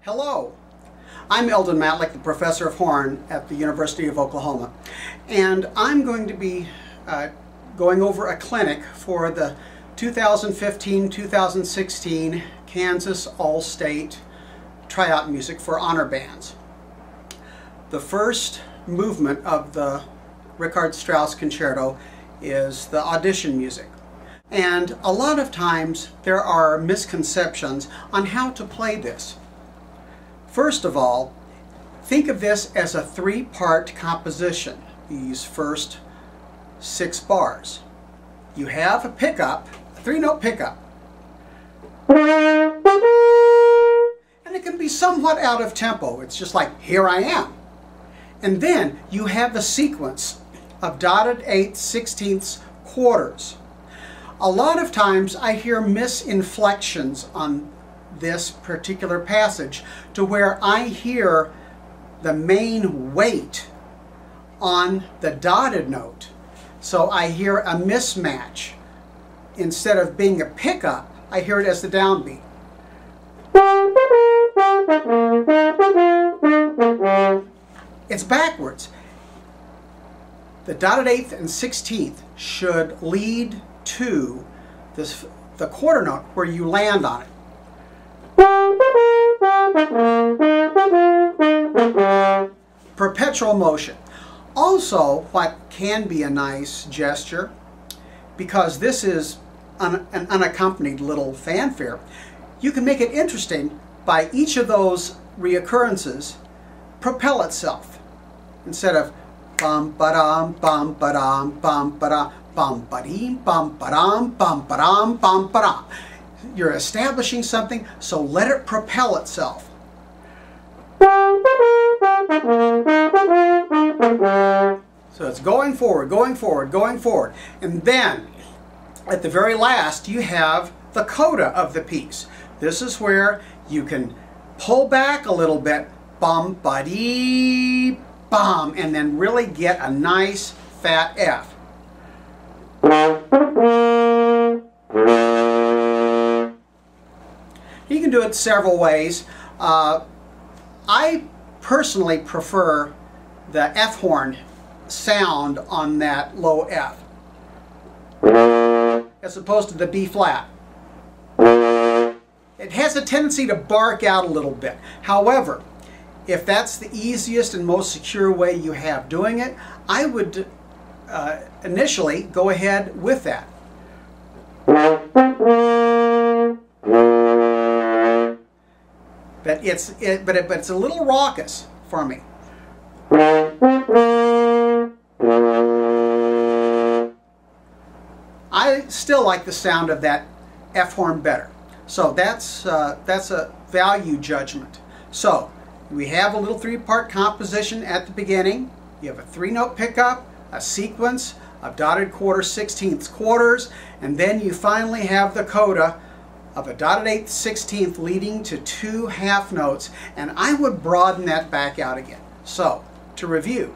Hello, I'm Eldon Matlick, the professor of horn at the University of Oklahoma, and I'm going to be going over a clinic for the 2015-2016 Kansas All-State tryout music for honor bands. The first movement of the Richard Strauss Concerto is the audition music. And a lot of times there are misconceptions on how to play this. First of all, think of this as a three-part composition, these first 6 bars. You have a pickup, a 3-note pickup, and it can be somewhat out of tempo. It's just like, here I am. And then you have a sequence of dotted 8/16 16ths quarters. A lot of times I hear misinflections on this particular passage to where I hear the main weight on the dotted note. So I hear a mismatch. Instead of being a pickup, I hear it as the downbeat. It's backwards. The dotted 8th and 16th should lead to the quarter note where you land on it. Perpetual motion. Also, what can be a nice gesture, because this is an unaccompanied little fanfare, you can make it interesting by each of those reoccurrences propel itself. Instead of bum ba-dum, bum ba-dum, bum ba-dum, bum ba-dee, bum ba-dum, bum ba-dum, bum ba-dum. You're establishing something, so let it propel itself. So it's going forward, going forward, going forward. And then, at the very last, you have the coda of the piece. This is where you can pull back a little bit, bum, ba-dee, bum, and then really get a nice fat F. You can do it several ways. I personally prefer the F horn sound on that low F as opposed to the B flat. It has a tendency to bark out a little bit. However, if that's the easiest and most secure way you have doing it, I would initially go ahead with that. But it's a little raucous for me. I still like the sound of that F horn better. So that's a value judgment. So we have a little 3-part composition at the beginning. You have a 3-note pickup, a sequence of dotted 16ths quarters, and then you finally have the coda of a dotted 8/16 16th leading to 2 half notes, and I would broaden that back out again. So, to review.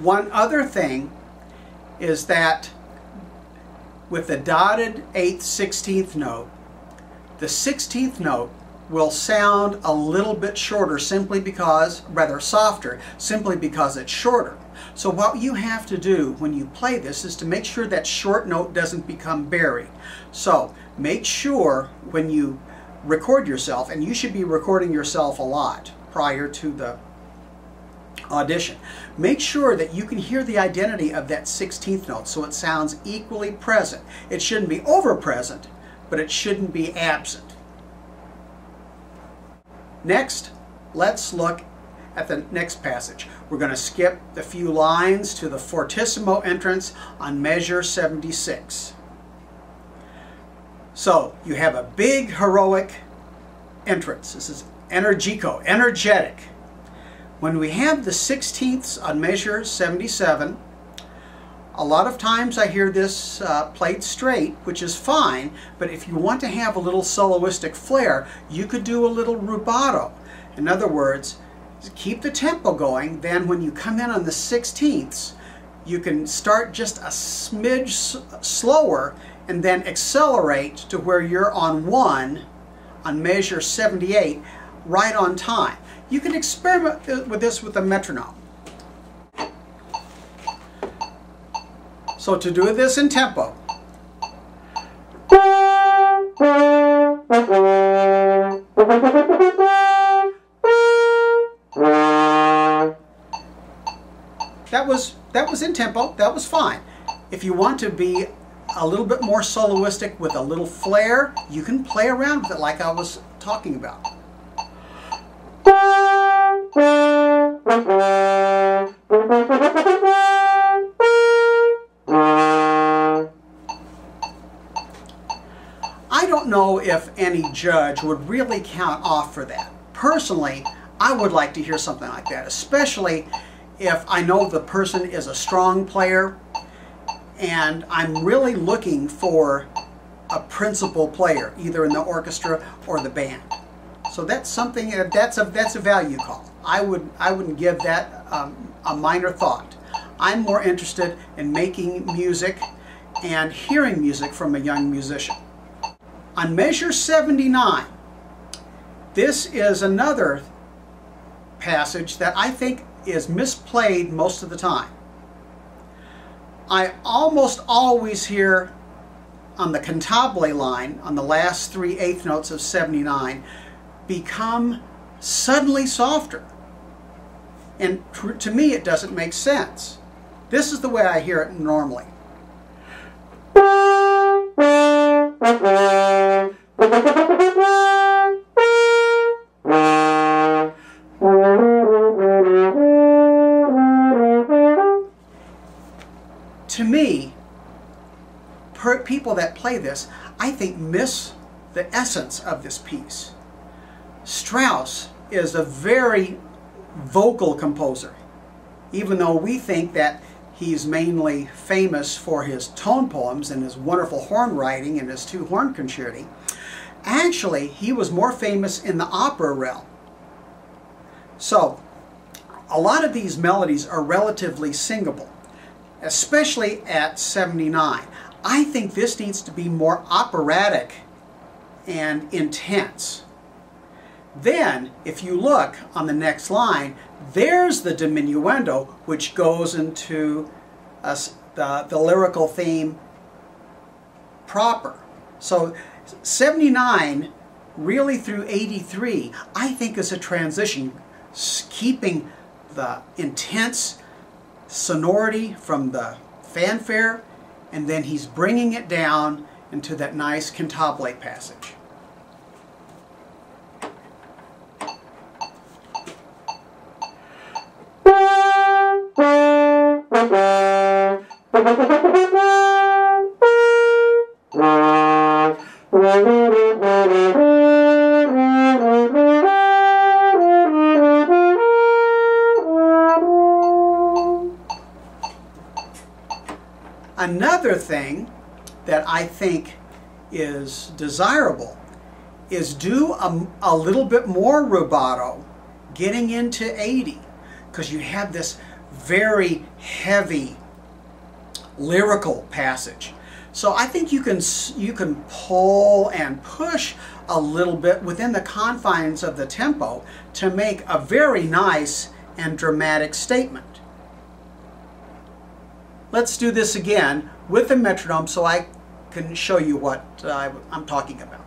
One other thing is that with the dotted 8/16 16th note, the 16th note will sound a little bit shorter simply because, rather softer, simply because it's shorter. So what you have to do when you play this is to make sure that short note doesn't become buried. So make sure when you record yourself, and you should be recording yourself a lot prior to the audition, make sure that you can hear the identity of that 16th note so it sounds equally present. It shouldn't be over present, but it shouldn't be absent. Next, let's look at the next passage. We're going to skip the few lines to the Fortissimo entrance on measure 76. So, you have a big heroic entrance. This is energico, energetic. When we have the 16ths on measure 77, a lot of times I hear this played straight, which is fine, but if you want to have a little soloistic flair, you could do a little rubato. In other words, keep the tempo going. Then when you come in on the 16ths, you can start just a smidge slower and then accelerate to where you're on 1 on measure 78 right on time. You can experiment with this with a metronome. So to do this in tempo, that was in tempo, that was fine. If you want to be a little bit more soloistic with a little flair, you can play around with it like I was talking about. I don't know if any judge would really count off for that. Personally, I would like to hear something like that, especially if I know the person is a strong player and I'm really looking for a principal player, either in the orchestra or the band. So that's something, that's a value call. I wouldn't give that a minor thought. I'm more interested in making music and hearing music from a young musician. On measure 79, this is another passage that I think is misplayed most of the time. I almost always hear on the cantabile line, on the last 3 eighth notes of 79, become suddenly softer. And to me it doesn't make sense. This is the way I hear it normally. To me, people that play this, I think, miss the essence of this piece. Strauss is a very vocal composer, even though we think that he's mainly famous for his tone poems and his wonderful horn writing and his 2 horn concerti. Actually, he was more famous in the opera realm. So, a lot of these melodies are relatively singable, especially at 79. I think this needs to be more operatic and intense. Then, if you look on the next line, there's the diminuendo, which goes into the lyrical theme proper. So 79 really through 83, I think, is a transition, keeping the intense sonority from the fanfare, and then he's bringing it down into that nice cantabile passage. Another thing that I think is desirable is do a little bit more rubato getting into 80, because you have this very heavy lyrical passage. So I think you can pull and push a little bit within the confines of the tempo to make a very nice and dramatic statement. Let's do this again with the metronome so I can show you what I'm talking about.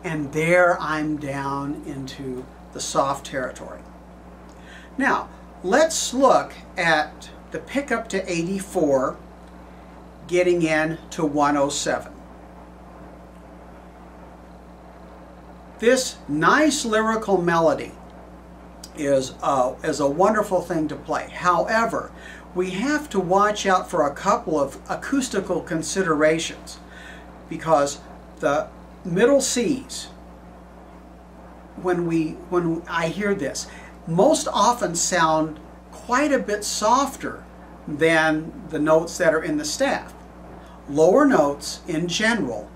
And there I'm down into the soft territory. Now, let's look at the pickup to 84, getting in to 107. This nice lyrical melody is a wonderful thing to play. However, we have to watch out for a couple of acoustical considerations, because the middle C's, when I hear this, most often sound quite a bit softer than the notes that are in the staff. Lower notes in general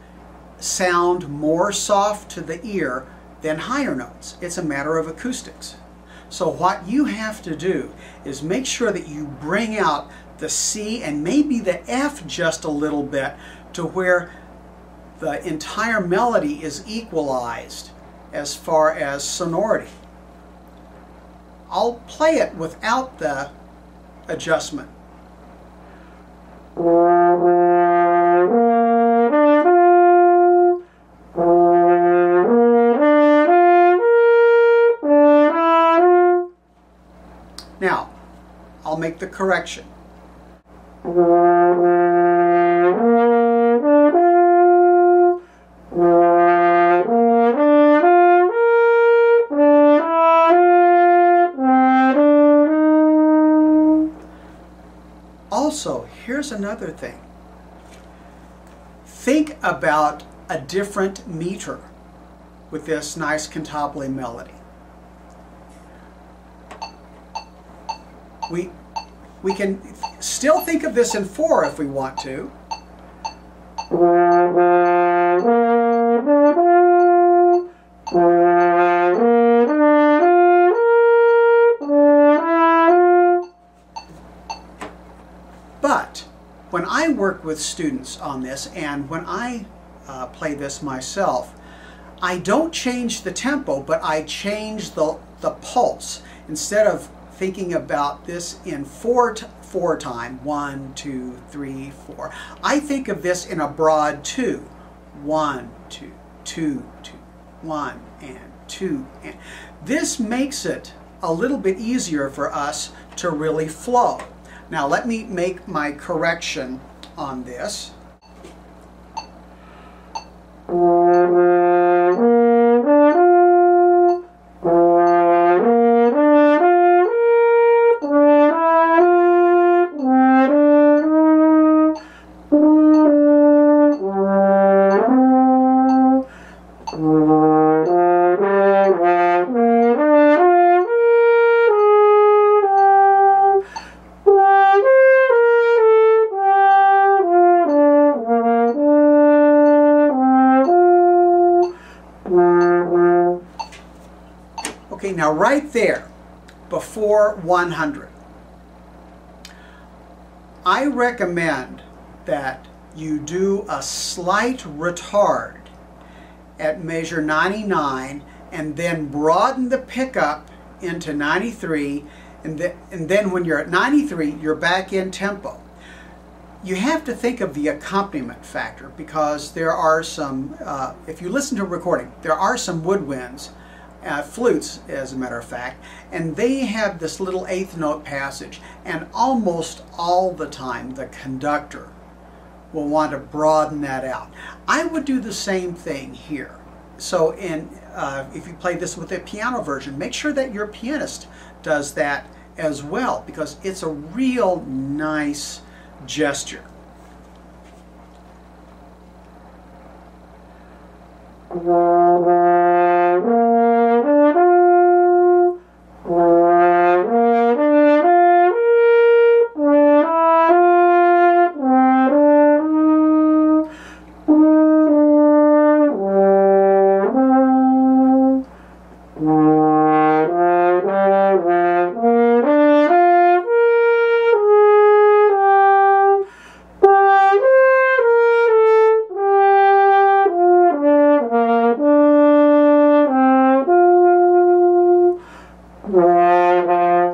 sound more soft to the ear than higher notes. It's a matter of acoustics. So what you have to do is make sure that you bring out the C and maybe the F just a little bit to where the entire melody is equalized as far as sonority. I'll play it without the adjustment. Now, I'll make the correction. Also, here's another thing. Think about a different meter with this nice cantabile melody. We can still think of this in 4 if we want to. But when I work with students on this, and when I play this myself, I don't change the tempo, but I change the pulse. Instead of thinking about this in 4 time, 1, 2, 3, 4, I think of this in a broad 2. 1, 2, 2, 2, 1, and 2. And this makes it a little bit easier for us to really flow. Now let me make my correction on this. Okay, now right there, before 100, I recommend that you do a slight retard at measure 99 and then broaden the pickup into 93, and then when you're at 93, you're back in tempo. You have to think of the accompaniment factor, because there are some, if you listen to a recording, there are some woodwinds, flutes as a matter of fact, and they have this little 8th note passage, and almost all the time the conductor will want to broaden that out. I would do the same thing here. So if you play this with a piano version, make sure that your pianist does that as well, because it's a real nice gesture.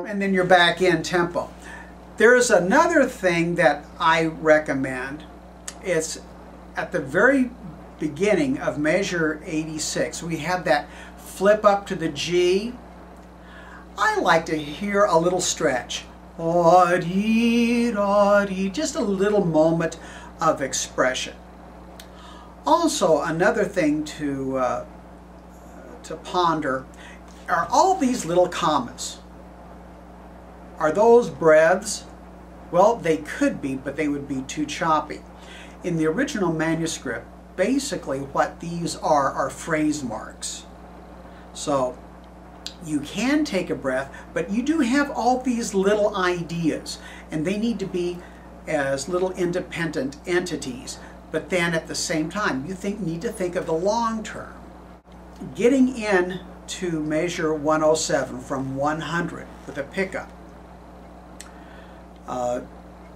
And then you're back in tempo. There's another thing that I recommend. It's at the very beginning of measure 86. We have that flip up to the G. I like to hear a little stretch. Just a little moment of expression. Also, another thing to ponder are all these little commas. Are those breaths? Well, they could be, but they would be too choppy. In the original manuscript, basically what these are phrase marks. So you can take a breath, but you do have all these little ideas, and they need to be as little independent entities. But then at the same time, you need to think of the long term. Getting in to measure 107 from 100 with a pickup,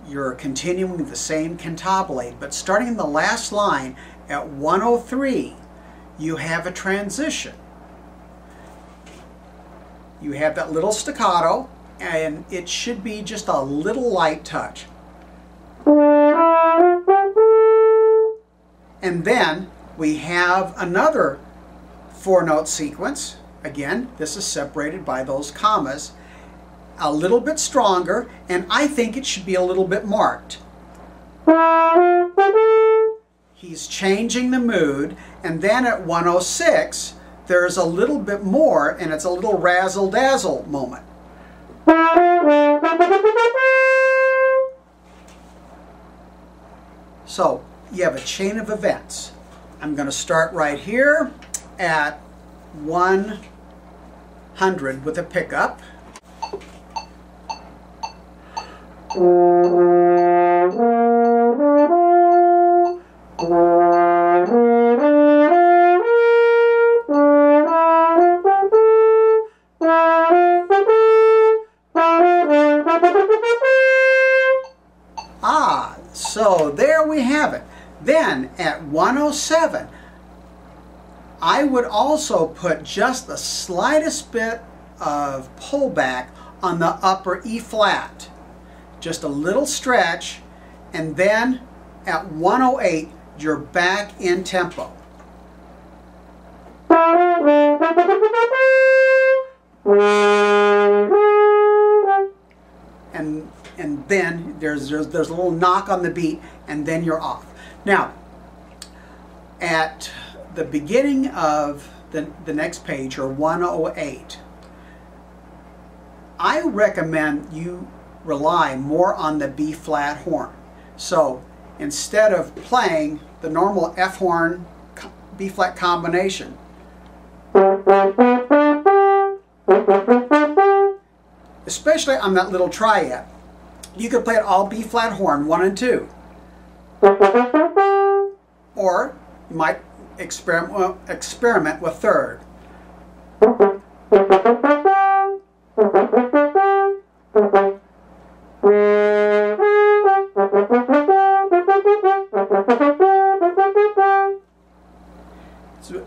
you're continuing the same cantabile, but starting in the last line at 103, you have a transition. You have that little staccato, and it should be just a little light touch. And then we have another 4-note sequence. Again, this is separated by those commas. A little bit stronger, and I think it should be a little bit marked. He's changing the mood, and then at 106, there's a little bit more, and it's a little razzle-dazzle moment. So you have a chain of events. I'm going to start right here at 100 with a pickup. So there we have it. Then at 107, I would also put just the slightest bit of pullback on the upper E flat. Just a little stretch, and then at 108, you're back in tempo. And then there's a little knock on the beat, and then you're off. Now, at the beginning of the next page, or 108, I recommend you rely more on the B flat horn. So instead of playing the normal F horn B flat combination, especially on that little triad, you could play it all B flat horn 1 and 2. Or you might experiment with third. So it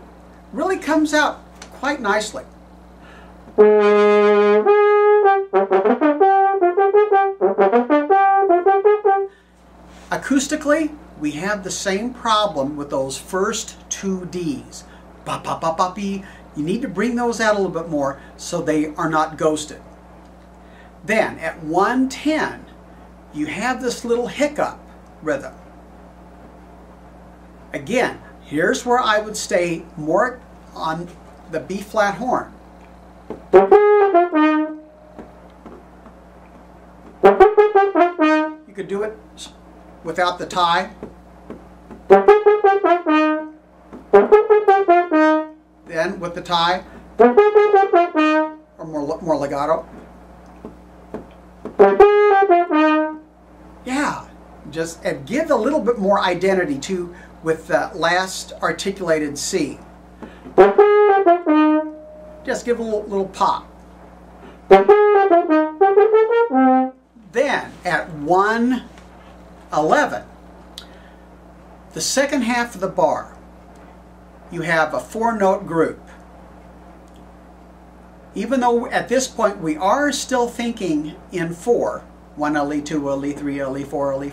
really comes out quite nicely. Acoustically, we have the same problem with those first 2 Ds. Ba ba ba ba be. You need to bring those out a little bit more so they are not ghosted. Then at 110, you have this little hiccup rhythm. Again, here's where I would stay more on the B flat horn. You could do it without the tie. Then with the tie, or more legato. Yeah, just give a little bit more identity to with the last articulated C. Just give a little pop. Then at 111, the second half of the bar, you have a 4-note group. Even though at this point we are still thinking in 4, 1 LE, 2 LE, 3 LE, 4 LE,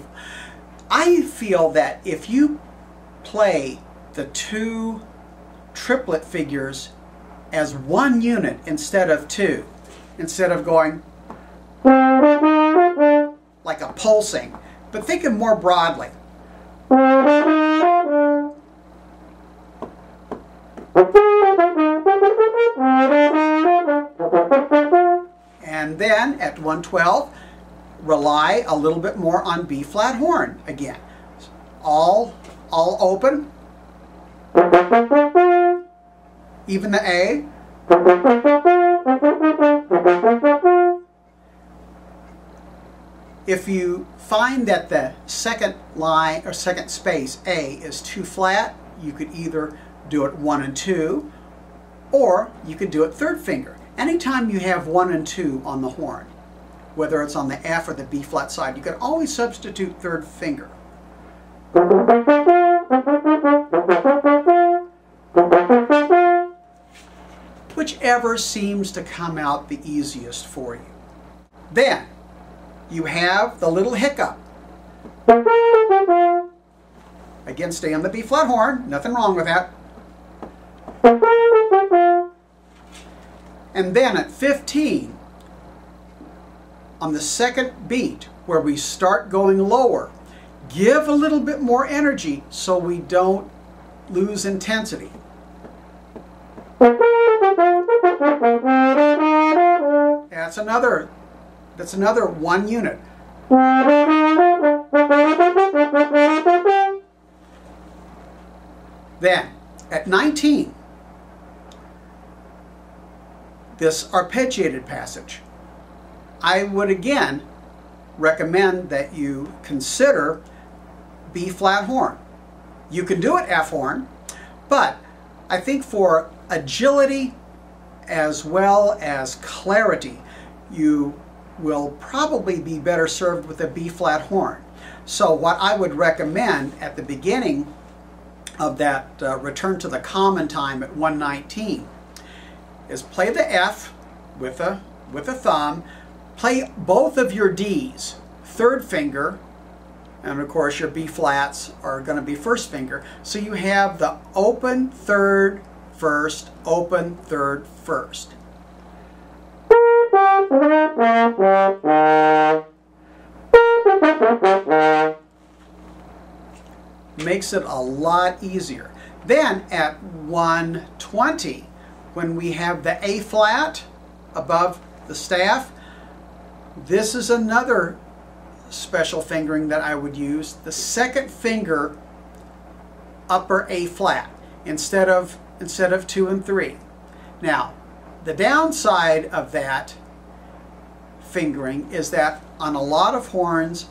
I feel that if you play the 2 triplet figures as 1 unit instead of 2, instead of going like a pulsing, but think of more broadly. And then at 112, rely a little bit more on B flat horn again. All open, Even the A. If you find that the second line or second space A is too flat, you could either do it 1 and 2, or you could do it third finger. Anytime you have 1 and 2 on the horn, whether it's on the F or the B flat side, you can always substitute third finger. Whichever seems to come out the easiest for you. Then you have the little hiccup. Again, stay on the B flat horn, nothing wrong with that. And then at 15, on the second beat, where we start going lower, give a little bit more energy so we don't lose intensity. That's another 1 unit. Then, at 19, this arpeggiated passage. I would again recommend that you consider B flat horn. You can do it F horn, but I think for agility as well as clarity, you will probably be better served with a B flat horn. So what I would recommend at the beginning of that return to the common time at 119 is play the F with a thumb, play both of your D's, third finger, and of course your B flats are going to be first finger, so you have the open third first, open third first. Makes it a lot easier. Then at 120, when we have the A flat above the staff, this is another special fingering that I would use. The second finger, upper A flat, instead of 2 and 3. Now, the downside of that fingering is that on a lot of horns,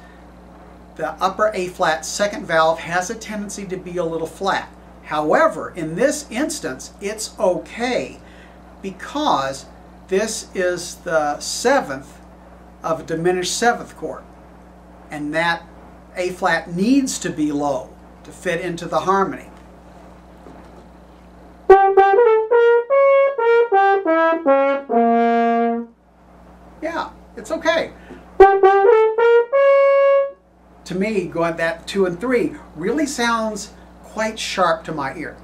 the upper A flat second valve has a tendency to be a little flat. However, in this instance, it's okay because this is the 7th of a diminished 7th chord, and that A flat needs to be low to fit into the harmony. Yeah, it's okay. To me, going that 2 and 3 really sounds quite sharp to my ear.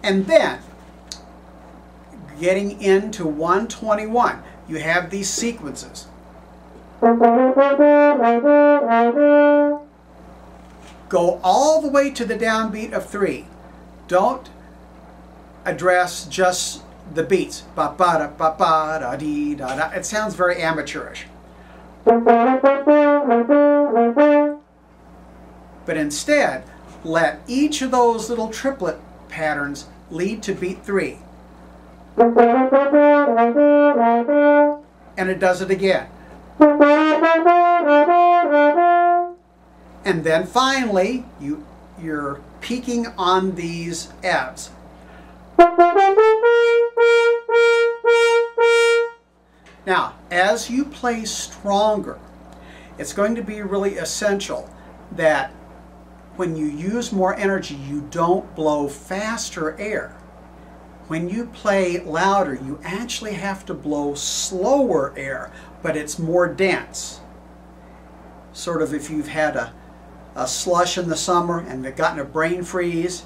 And then, getting into 121, you have these sequences. Go all the way to the downbeat of 3. Don't address just the beats. Ba ba da ba ba da dee da da. It sounds very amateurish. But instead, let each of those little triplet patterns lead to beat 3. And it does it again. And then finally, you're peaking on these Fs. Now, as you play stronger, it's going to be really essential that when you use more energy, you don't blow faster air. When you play louder, you actually have to blow slower air, but it's more dense. Sort of if you've had a slush in the summer and they've gotten a brain freeze,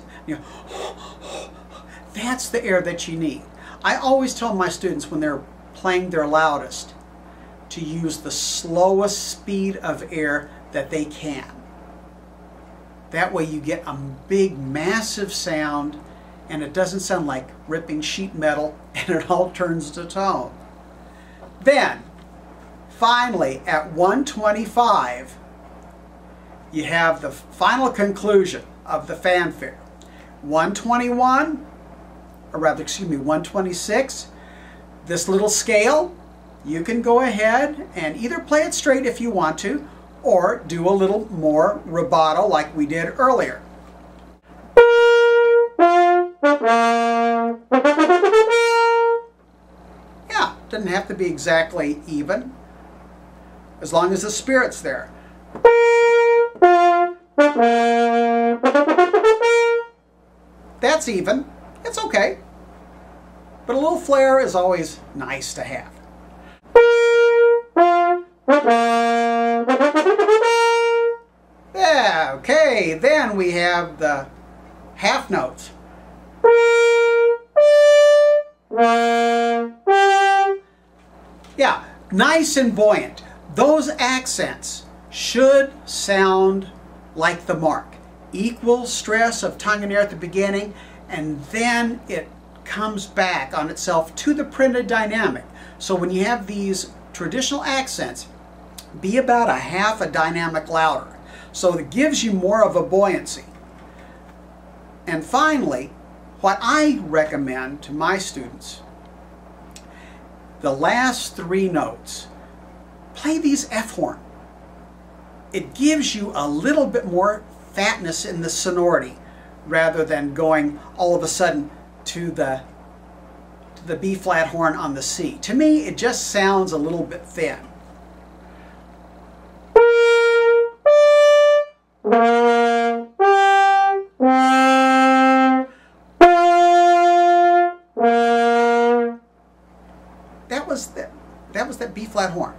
that's the air that you need. I always tell my students when they're playing their loudest to use the slowest speed of air that they can. That way you get a big, massive sound, and it doesn't sound like ripping sheet metal, and it all turns to tone. Then, finally, at 125, you have the final conclusion of the fanfare. 121, or rather, excuse me, 126. This little scale, you can go ahead and either play it straight if you want to, or do a little more rubato like we did earlier. Yeah, doesn't have to be exactly even, as long as the spirit's there. That's even. It's okay. But a little flair is always nice to have. Yeah, okay, then we have the half notes. Yeah, nice and buoyant. Those accents should sound like the mark. Equal stress of tongue and air at the beginning, and then it comes back on itself to the printed dynamic. So when you have these traditional accents, be about a half a dynamic louder. So it gives you more of a buoyancy. And finally, what I recommend to my students, the last 3 notes, play these F horn. It gives you a little bit more fatness in the sonority rather than going all of a sudden to the B flat horn on the C. To me, it just sounds a little bit thin. That was that B flat horn.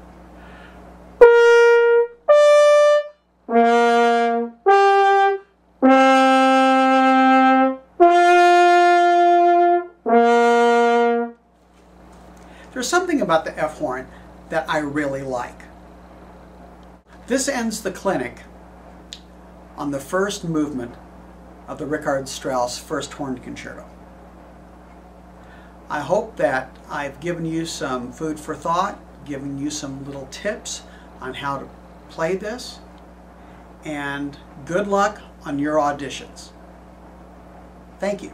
There's something about the F horn that I really like. This ends the clinic on the first movement of the Richard Strauss First Horn Concerto. I hope that I've given you some food for thought, given you some little tips on how to play this, and good luck on your auditions. Thank you.